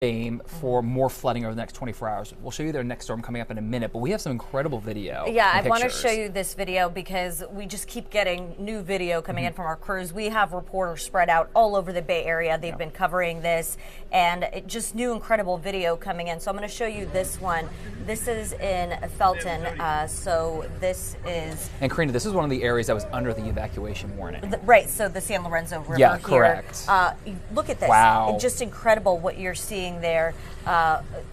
fame for more flooding over the next 24 hours. We'll show you their next storm coming up in a minute, but we have some incredible video. Yeah, I want to show you this video because we just keep getting new video coming in from our crews. We have reporters spread out all over the Bay Area. They've been covering this, and just new incredible video coming in. So I'm going to show you this one. This is in Felton. So this is... And Karina, this is one of the areas that was under the evacuation warning. Right, so the San Lorenzo River yeah, here. Correct. Look at this. Wow. It's just incredible what you're seeing there.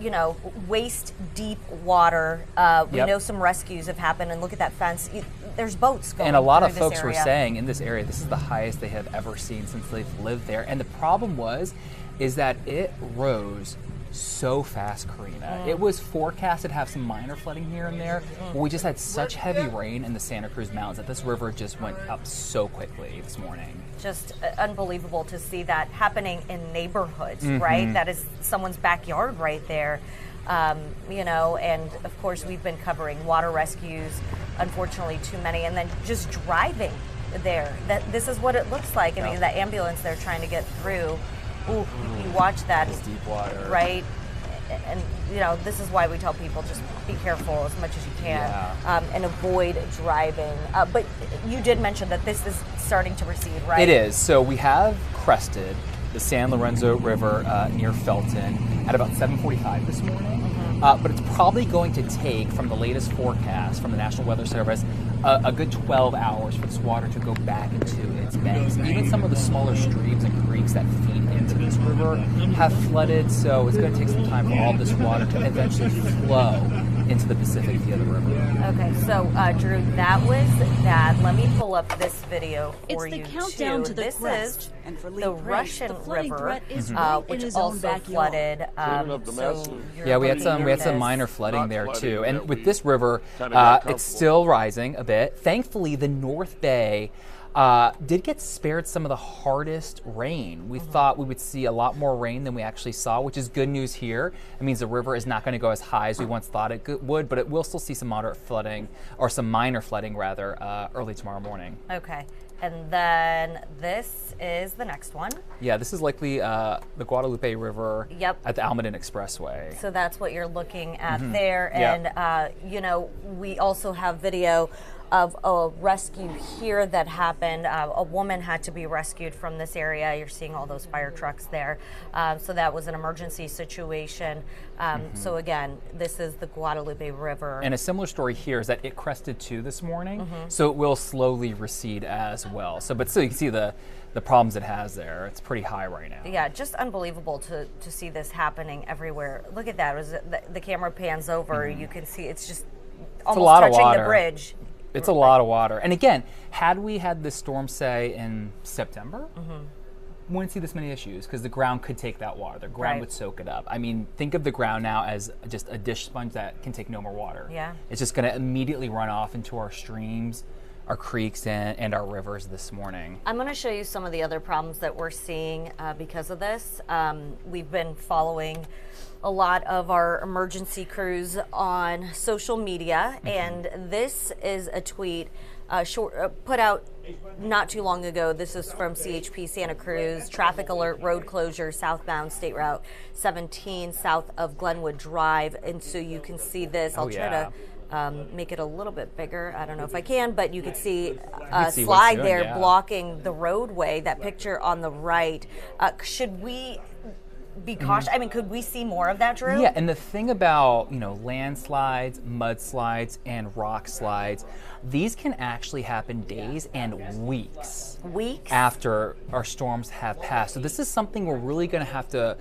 You know, waist deep water. We know some rescues have happened, and look at that fence. There's boats going. And a lot of through folks this were area. saying in this area, this is the highest they have ever seen since they've lived there. And the problem is that it rose so fast, Karina. It was forecasted to have some minor flooding here and there, but we just had such heavy rain in the Santa Cruz Mountains that this river just went up so quickly this morning. Just unbelievable to see that happening in neighborhoods, right? That is someone's backyard right there. You know, and of course we've been covering water rescues, unfortunately too many, and then just driving there. This is what it looks like. I mean, the ambulance they're trying to get through. Ooh, you watch that. It's deep water. Right? And, you know, this is why we tell people just be careful as much as you can and avoid driving. But you did mention that this is starting to recede, right? It is. So we have crested the San Lorenzo River near Felton at about 7:45 this morning. But it's probably going to take, from the latest forecast from the National Weather Service, a good 12 hours for this water to go back into its banks. Even some of the smaller streams and creeks that feed into this river have flooded, so it's going to take some time for all this water to eventually flow into the Pacific via the river. Okay, so Drew, that was that. Let me pull up this video for you. It's the countdown to the this crest. is And for Lee the Price, Russian the flooding River, threat is right in which his own also backyard. flooded. Yeah, we had some minor flooding there too, and with this river, it's still rising a bit. Thankfully, the North Bay did get spared some of the hardest rain. We thought we would see a lot more rain than we actually saw, which is good news here. It means the river is not going to go as high as we once thought it would, but it will still see some moderate flooding, or some minor flooding rather, early tomorrow morning. Okay, and then this is the next one. Yeah, this is likely the Guadalupe River Yep. at the Almaden Expressway. So that's what you're looking at there. And, you know, we also have video of a rescue here that happened. A woman had to be rescued from this area. You're seeing all those fire trucks there. So that was an emergency situation. So again, this is the Guadalupe River. And a similar story here is that it crested too this morning, so it will slowly recede as well. So, but still you can see the problems it has there. It's pretty high right now. Yeah, just unbelievable to see this happening everywhere. Look at that. As the camera pans over, you can see it's just almost touching the bridge. It's a lot of water. And again, had we had this storm, say, in September, we wouldn't see this many issues because the ground could take that water. The ground would soak it up. I mean, think of the ground now as just a dish sponge that can take no more water. Yeah. It's just going to immediately run off into our streams, our creeks, and our rivers this morning. I'm going to show you some of the other problems that we're seeing because of this. We've been following a lot of our emergency crews on social media, and this is a tweet put out not too long ago. This is from CHP Santa Cruz. Traffic alert, road closure, southbound State Route 17 south of Glenwood Drive. And so you can see this. I'll try to make it a little bit bigger. I don't know if I can, but you can see a slide there blocking the roadway, that picture on the right. Should we be cautious? I mean, could we see more of that, Drew? Yeah, and the thing about, you know, landslides, mudslides, and rock slides, these can actually happen days and weeks after our storms have passed. So this is something we're really going to have to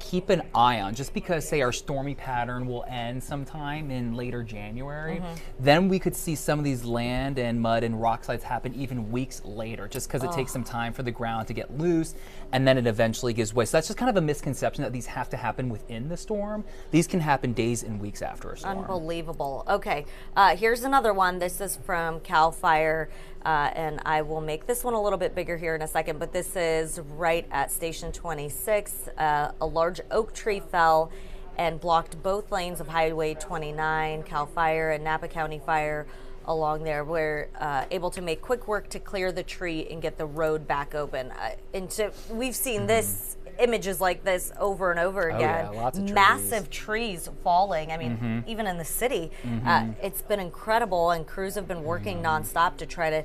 keep an eye on. Just because, say, our stormy pattern will end sometime in later January, then we could see some of these land and mud and rock slides happen even weeks later, just because it takes some time for the ground to get loose, and then it eventually gives way. So that's just kind of a misconception that these have to happen within the storm. These can happen days and weeks after a storm. Unbelievable. Okay, here's another one. This is from CAL FIRE, and I will make this one a little bit bigger here in a second, but this is right at Station 26. A large oak tree fell and blocked both lanes of Highway 29. CAL FIRE and Napa County Fire along there were able to make quick work to clear the tree and get the road back open. And so we've seen this images like this over and over again. Oh, yeah, lots of trees. Massive trees falling. I mean, even in the city, it's been incredible, and crews have been working nonstop to try to,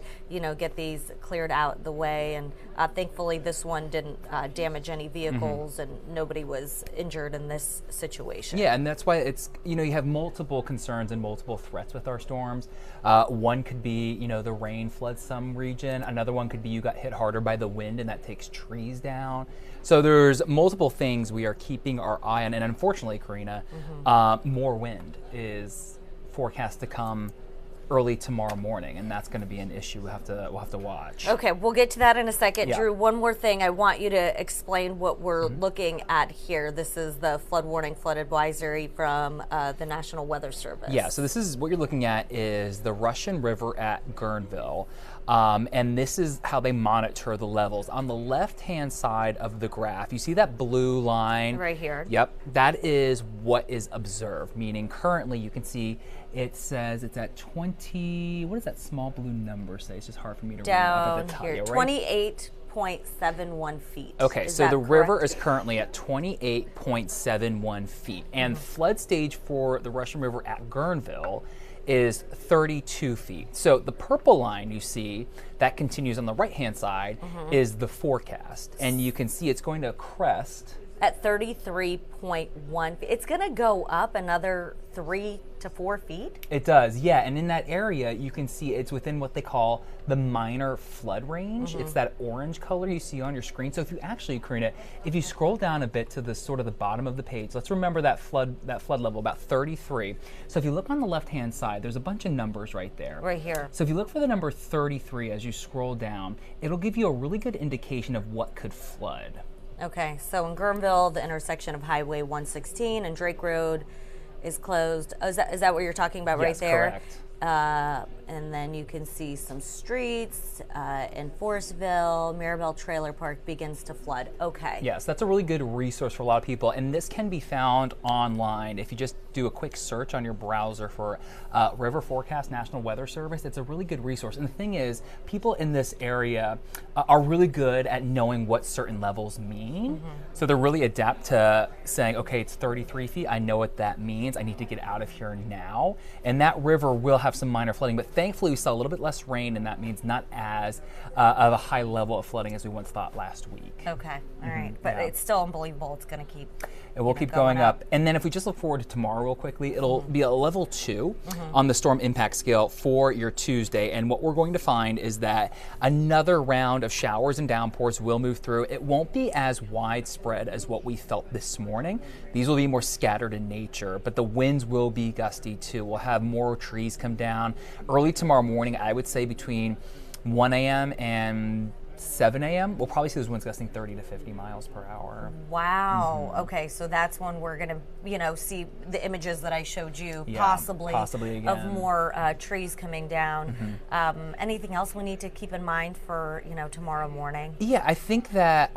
get these cleared out the way. And thankfully, this one didn't damage any vehicles, and nobody was injured in this situation. Yeah, and that's why it's, you have multiple concerns and multiple threats with our storms. One could be, the rain floods some region. Another one could be you got hit harder by the wind, and that takes trees down. So there's multiple things we are keeping our eye on. And unfortunately, Karina, more wind is forecast to come early tomorrow morning, and that's going to be an issue we'll have to watch. Okay, we'll get to that in a second. Yeah. Drew, one more thing. I want you to explain what we're looking at here. This is the flood warning, flood advisory from the National Weather Service. Yeah, so this is what you're looking at is the Russian River at Guerneville. And this is how they monitor the levels. On the left-hand side of the graph, you see that blue line? Right here. Yep, that is what is observed, meaning currently you can see it says it's at 20, what does that small blue number say? It's just hard for me to read. Down here, 28.71 feet. Okay, so the river is currently at 28.71 feet, and flood stage for the Russian River at Guerneville is 32 feet. So the purple line you see that continues on the right-hand side is the forecast, and you can see it's going to crest at 33.1 feet. It's going to go up another 3 to 4 feet? It does, yeah. And in that area, you can see it's within what they call the minor flood range. It's that orange color you see on your screen. So if you actually, Karina, if you scroll down a bit to the sort of the bottom of the page, let's remember that flood level, about 33. So if you look on the left-hand side, there's a bunch of numbers right there. Right here. So if you look for the number 33 as you scroll down, it'll give you a really good indication of what could flood. Okay, so in Guerneville, the intersection of Highway 116 and Drake Road is closed. Oh, is that what you're talking about right there? Correct. And then you can see some streets in Forestville, Mirabel Trailer Park begins to flood. Okay. Yes, that's a really good resource for a lot of people, and this can be found online. If you just do a quick search on your browser for River Forecast National Weather Service, it's a really good resource. And the thing is, people in this area are really good at knowing what certain levels mean. So they're really adept to saying, okay, it's 33 feet. I know what that means. I need to get out of here now. And that river will have some minor flooding, but thankfully we saw a little bit less rain, and that means not as of a high level of flooding as we once thought last week. Okay, all right, but it's still unbelievable. It's going to keep. It will keep going up. And then if we just look forward to tomorrow real quickly, it'll be a level 2 on the storm impact scale for your Tuesday. And what we're going to find is that another round of showers and downpours will move through. It won't be as widespread as what we felt this morning. These will be more scattered in nature, but the winds will be gusty too. We'll have more trees come down. Early tomorrow morning, I would say between 1 a.m. and 7 a.m., we'll probably see those winds gusting 30 to 50 miles per hour. Wow. Okay, so that's when we're going to, see the images that I showed you, possibly again. Of more trees coming down. Anything else we need to keep in mind for, tomorrow morning? Yeah, I think that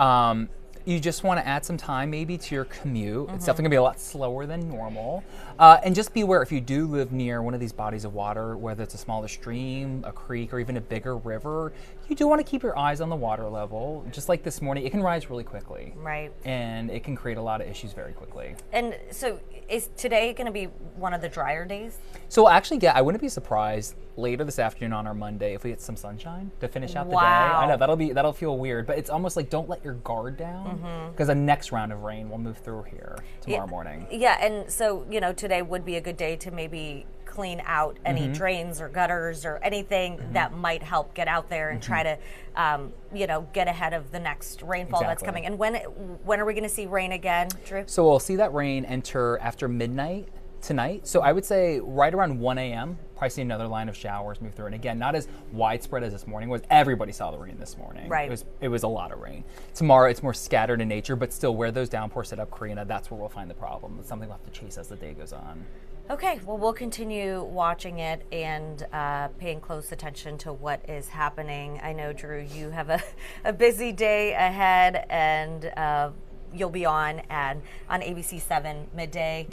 you just want to add some time maybe to your commute. It's definitely going to be a lot slower than normal. And just be aware, if you do live near one of these bodies of water, whether it's a smaller stream, a creek, or even a bigger river, you do want to keep your eyes on the water level. Just like this morning, it can rise really quickly. Right. And it can create a lot of issues very quickly. And so is today going to be one of the drier days? So actually, I wouldn't be surprised later this afternoon on our Monday if we get some sunshine to finish out the day. I know that'll feel weird, but it's almost like don't let your guard down, because the next round of rain will move through here tomorrow morning. Yeah, and so today would be a good day to maybe clean out any drains or gutters or anything that might help get out there and try to get ahead of the next rainfall that's coming. And when are we going to see rain again, Drew? So we'll see that rain enter after midnight tonight. So I would say right around 1 a.m. probably see another line of showers move through. And again, not as widespread as this morning was. Everybody saw the rain this morning. Right. It was a lot of rain. Tomorrow it's more scattered in nature, but still where those downpours set up, Karina, that's where we'll find the problem. It's something we'll have to chase as the day goes on. Okay, well, we'll continue watching it and paying close attention to what is happening. I know, Drew, you have a busy day ahead, and you'll be on ABC7 midday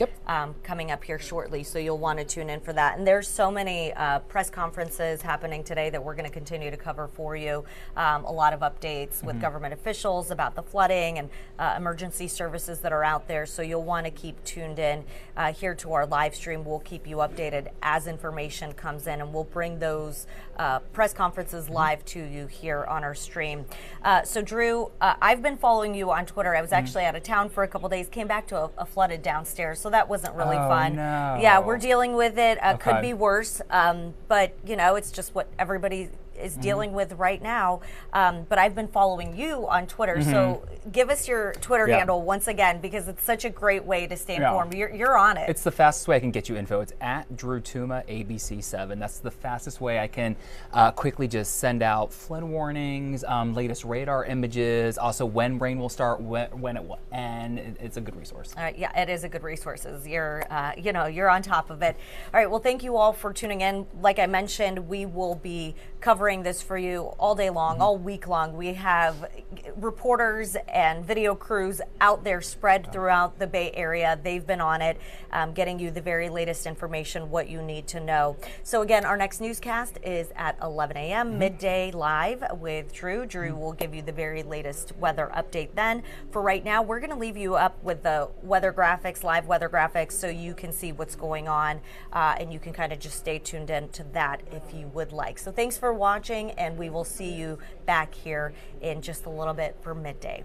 coming up here shortly, so you'll want to tune in for that. And there's so many press conferences happening today that we're going to continue to cover for you. A lot of updates with government officials about the flooding and emergency services that are out there, so you'll want to keep tuned in here to our live stream. We'll keep you updated as information comes in, and we'll bring those press conferences live to you here on our stream. So Drew, I've been following you on Twitter. I was actually out of town for a couple days, came back to a flooded downstairs, so that wasn't really fun. No. Yeah, we're dealing with it. Could be worse, but you know, it's just what everybody is dealing with right now. But I've been following you on Twitter, so give us your Twitter handle once again, because it's such a great way to stay informed. You're on it. It's the fastest way I can get you info. It's at Drew Tuma ABC7. That's the fastest way I can quickly just send out flood warnings, latest radar images, also when rain will start, when it will end. It's a good resource. Yeah, it is a good resource. You're, you know, you're on top of it. All right. Well, thank you all for tuning in. Like I mentioned, we will be covering this for you all day long, all week long. We have reporters and video crews out there spread throughout the Bay Area. They've been on it, getting you the very latest information, what you need to know. So again, our next newscast is at 11 a.m. midday live with Drew. Drew will give you the very latest weather update then. For right now, we're going to leave you up with the weather graphics, live weather graphics, so you can see what's going on, and you can kind of just stay tuned in to that if you would like. So thanks for watching, and we will see you back here in just a little bit for midday.